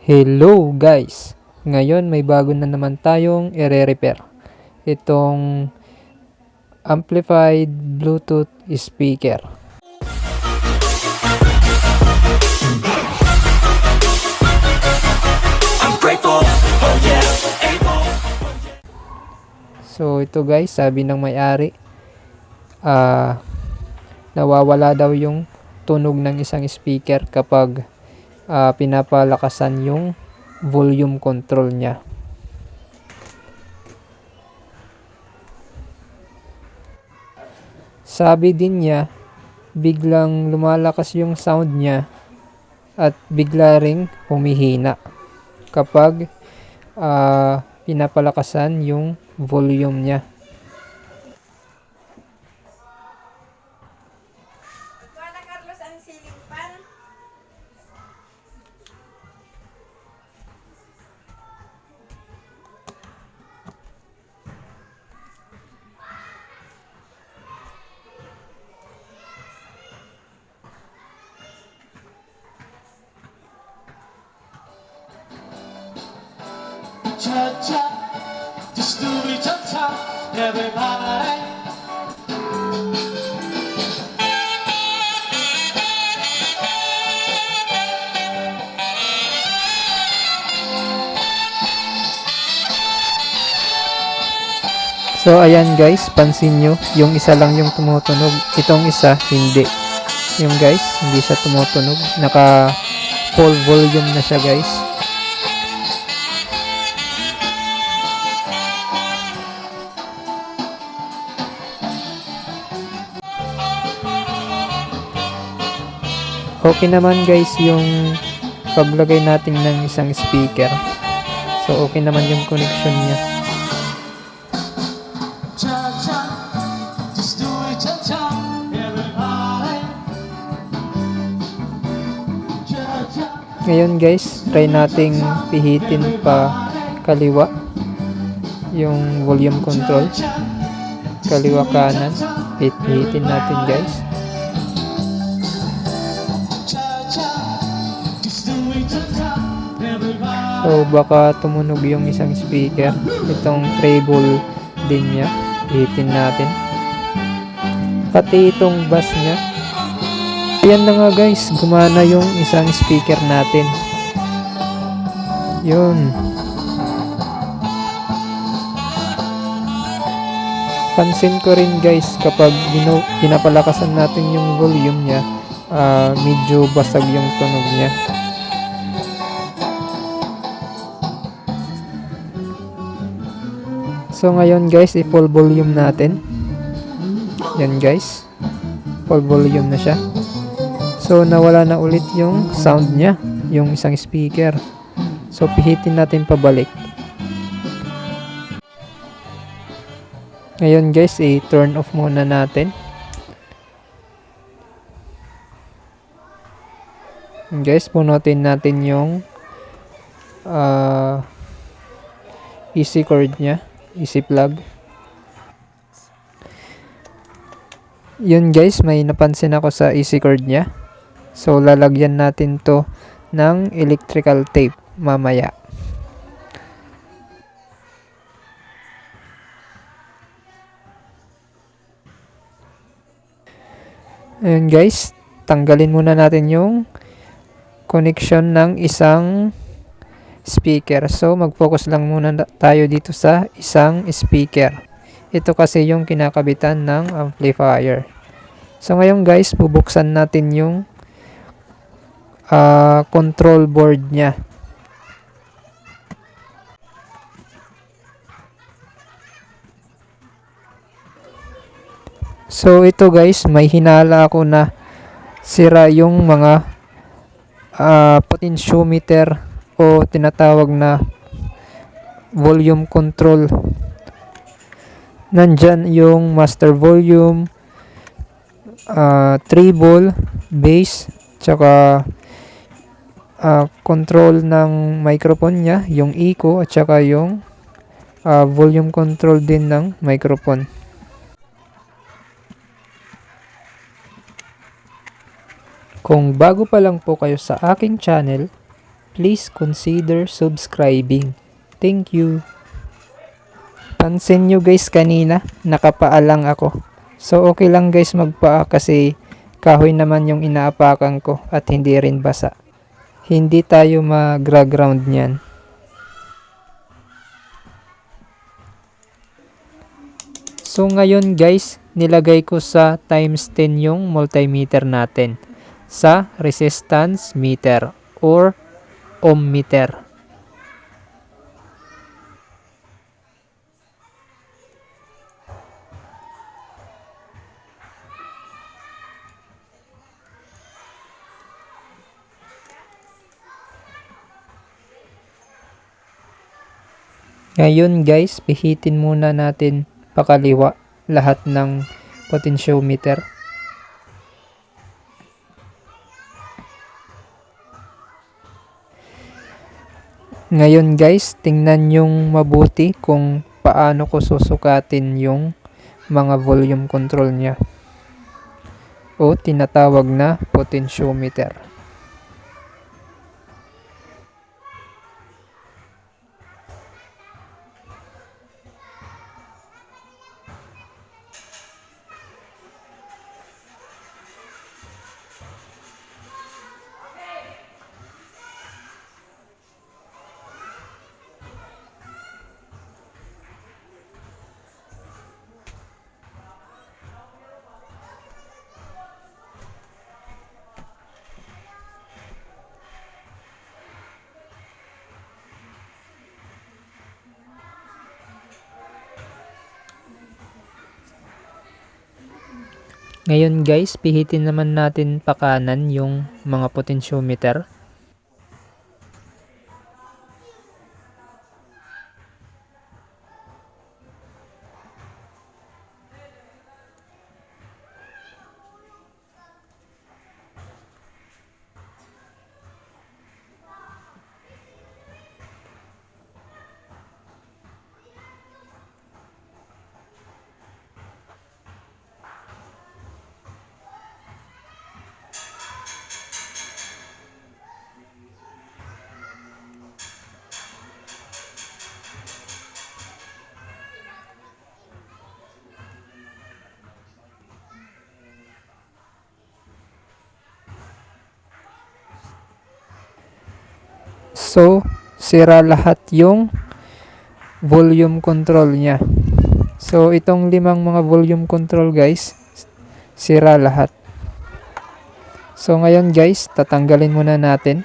Hello guys! Ngayon may bago na naman tayong i-repair. Itong amplified Bluetooth speaker. So ito guys, sabi ng may-ari, nawawala daw yung tunog ng isang speaker kapag pinapalakasan yung volume control niya. Sabi din niya, biglang lumalakas yung sound niya at bigla ring humihina kapag pinapalakasan yung volume niya. Cha-cha, just do it cha-cha, everybody. So ayan guys, pansin nyo, yung isa lang yung tumutunog, itong isa hindi. Yung guys, hindi siya tumutunog, naka full volume na siya guys. Okay naman guys yung paglagay natin ng isang speaker. So okay naman yung connection niya. Cha-cha, just do it cha-cha, everybody. Cha-cha. Ngayon guys, try nating pihitin pa kaliwa yung volume control. Kaliwa kanan, pihitin natin guys. So baka tumunog yung isang speaker. Itong treble din niya, pihitin natin. Pati itong bass niya. Ayan na nga guys, gumana yung isang speaker natin. Yun. Pansin ko rin guys, kapag pinapalakasan natin yung volume niya, medyo basag yung tunog niya. So ngayon guys, i-full volume natin. Yan guys, full volume na siya. So nawala na ulit yung sound niya, yung isang speaker. So pihitin natin pabalik. Ngayon guys, i-turn off muna natin. Guys, punutin natin yung easy cord nya, easy plug. Yun guys, may napansin ako sa easy cord nya. So lalagyan natin to ng electrical tape mamaya. Ayun guys, tanggalin muna natin yung connection ng isang speaker. So mag-focus lang muna tayo dito sa isang speaker. Ito kasi yung kinakabitan ng amplifier. So ngayon guys, bubuksan natin yung control board nya. So ito guys, may hinala ako na sira yung mga potentiometer o tinatawag na volume control. Nandyan yung master volume, treble, bass, tsaka control ng microphone nya, yung echo, at tsaka yung volume control din ng microphone. Kung bago pa lang po kayo sa aking channel, please consider subscribing. Thank you. Pansin nyo guys, kanina nakapaalang ako. So okay lang guys magpaa kasi kahoy naman yung inaapakan ko at hindi rin basa. Hindi tayo magra-ground niyan. So ngayon guys, nilagay ko sa times 10 yung multimeter natin sa resistance meter or ohm meter. Ngayon guys, pihitin muna natin pakaliwa lahat ng potentiometer. Ngayon guys, tingnan yung mabuti kung paano ko susukatin yung mga volume control niya o tinatawag na potentiometer. Ngayon guys, pihitin naman natin pakanan yung mga potentiometer. So, sira lahat yung volume control niya. So, itong limang mga volume control guys, sira lahat. So, ngayon guys, tatanggalin muna natin.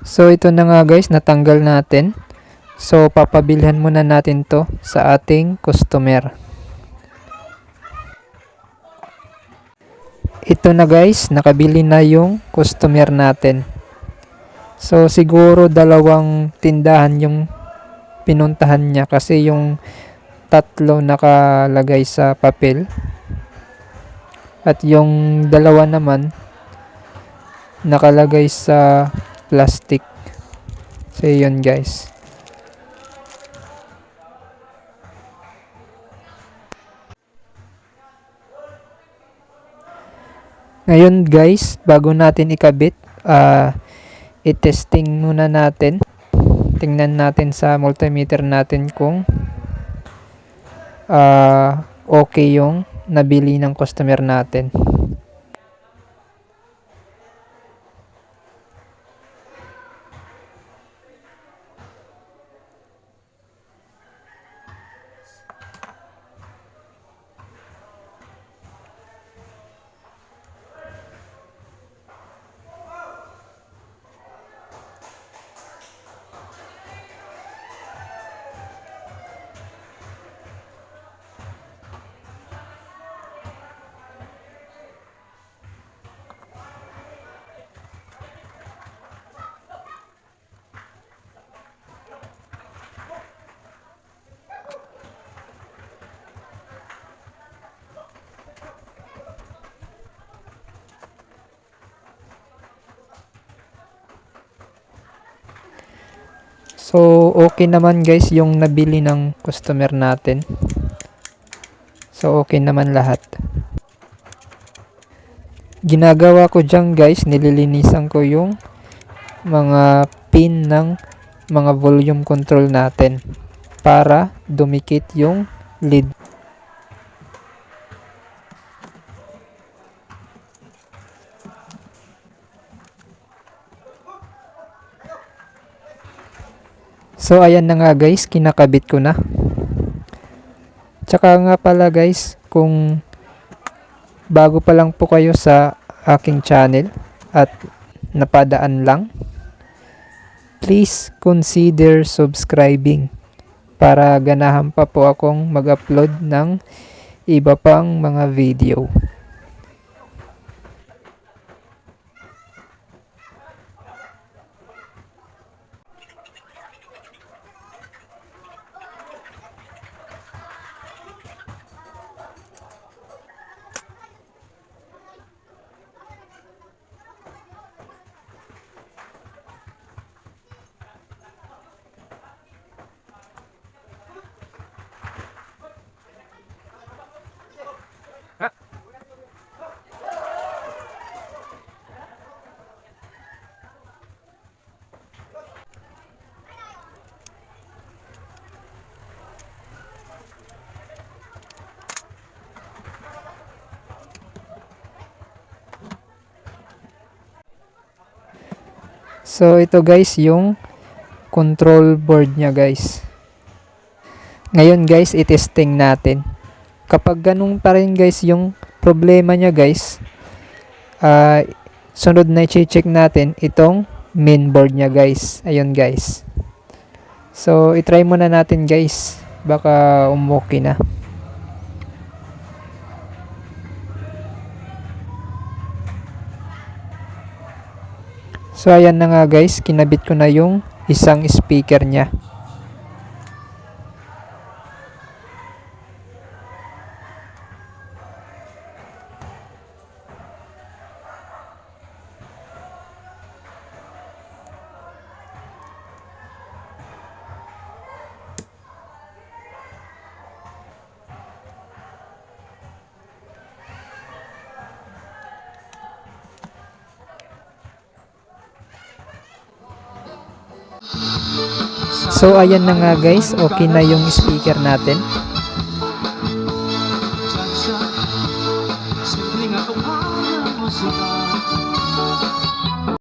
So, ito na nga guys, natanggal natin. So, papabilhan muna natin to sa ating customer. Ito na guys, nakabili na yung customer natin. So, siguro dalawang tindahan yung pinuntahan niya kasi yung tatlo nakalagay sa papel. At yung dalawa naman nakalagay sa plastic. So, yun guys. Ngayon guys, bago natin ikabit, i-testing muna natin. Tingnan natin sa multimeter natin kung okay yung nabili ng customer natin. So, okay naman guys yung nabili ng customer natin. So, okay naman lahat. Ginagawa ko dyan guys, nililinisan ko yung mga pin ng mga volume control natin para dumikit yung lead. So ayan na nga guys, kinakabit ko na. Tsaka nga pala guys, kung bago pa lang po kayo sa aking channel at napadaan lang, please consider subscribing para ganahan pa po akong mag-upload ng iba pang mga video. So ito guys yung control board niya guys. Ngayon guys, itesting natin. Kapag ganun pa rin guys yung problema niya guys, sunod na i-check natin itong mainboard niya guys. Ayun guys. So itry muna natin guys. Baka umuki na. So ayan na nga guys, kinabit ko na yung isang speaker niya. So ayan na nga guys, okay na yung speaker natin.